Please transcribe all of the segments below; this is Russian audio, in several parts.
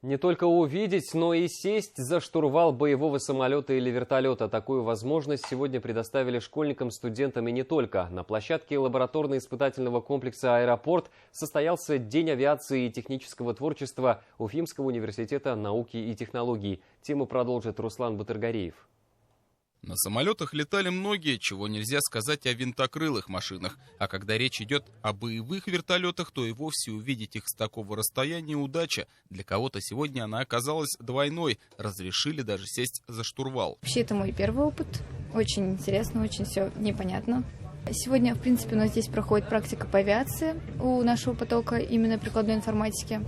Не только увидеть, но и сесть за штурвал боевого самолета или вертолета. Такую возможность сегодня предоставили школьникам, студентам и не только. На площадке лабораторно-испытательного комплекса «Аэропорт» состоялся День авиации и технического творчества Уфимского университета науки и технологий. Тему продолжит Руслан Батыргареев. На самолетах летали многие, чего нельзя сказать о винтокрылых машинах. А когда речь идет о боевых вертолетах, то и вовсе увидеть их с такого расстояния удача. Для кого-то сегодня она оказалась двойной. Разрешили даже сесть за штурвал. Вообще, это мой первый опыт. Очень интересно, очень все непонятно. Сегодня, в принципе, у нас здесь проходит практика по авиации у нашего потока именно прикладной информатики.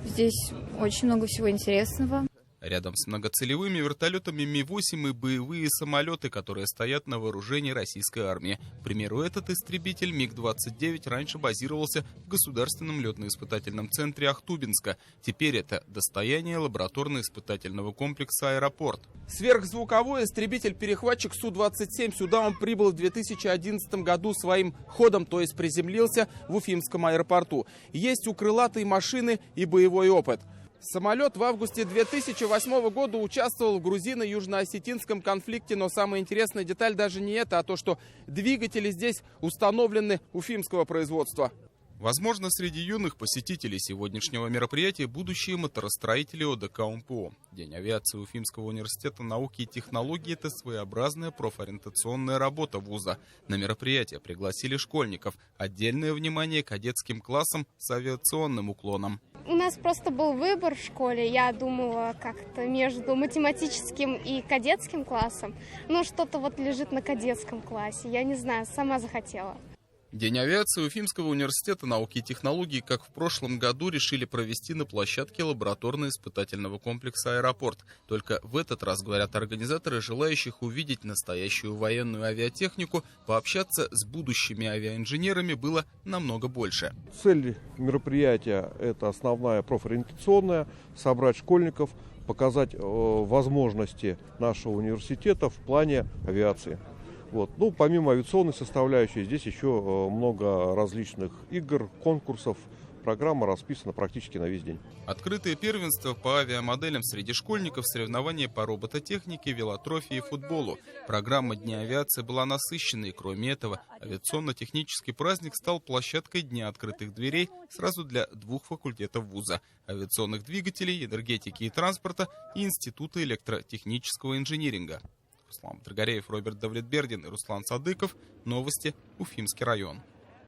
Здесь очень много всего интересного. Рядом с многоцелевыми вертолетами Ми-8 и боевые самолеты, которые стоят на вооружении российской армии. К примеру, этот истребитель МиГ-29 раньше базировался в Государственном летно-испытательном центре Ахтубинска. Теперь это достояние лабораторно-испытательного комплекса «Аэропорт». Сверхзвуковой истребитель-перехватчик Су-27. Сюда он прибыл в 2011 году своим ходом, то есть приземлился в Уфимском аэропорту. Есть у крылатой машины и боевой опыт. Самолет в августе 2008 года участвовал в грузино-южно-осетинском конфликте, но самая интересная деталь даже не это, а то, что двигатели здесь установлены уфимского производства. Возможно, среди юных посетителей сегодняшнего мероприятия будущие моторостроители ОДК УМПО. День авиации Уфимского университета науки и технологий – это своеобразная профориентационная работа вуза. На мероприятие пригласили школьников. Отдельное внимание кадетским классам с авиационным уклоном. У нас просто был выбор в школе. Я думала как-то между математическим и кадетским классом. Но что-то вот лежит на кадетском классе. Я не знаю, сама захотела. День авиации Уфимского университета науки и технологий, как в прошлом году, решили провести на площадке лабораторно-испытательного комплекса «Аэропорт». Только в этот раз, говорят организаторы, желающих увидеть настоящую военную авиатехнику, пообщаться с будущими авиаинженерами было намного больше. Цель мероприятия – это основная профориентационная, собрать школьников, показать возможности нашего университета в плане авиации. Ну, помимо авиационной составляющей, здесь еще много различных игр, конкурсов. Программа расписана практически на весь день. Открытые первенства по авиамоделям среди школьников, соревнования по робототехнике, велотрофии и футболу. Программа Дня авиации была насыщенной. Кроме этого, авиационно-технический праздник стал площадкой Дня открытых дверей сразу для двух факультетов вуза – авиационных двигателей, энергетики и транспорта и Института электротехнического инжиниринга. Руслан Батыргареев, Роберт Давлетбердин и Руслан Садыков. Новости. Уфимский район.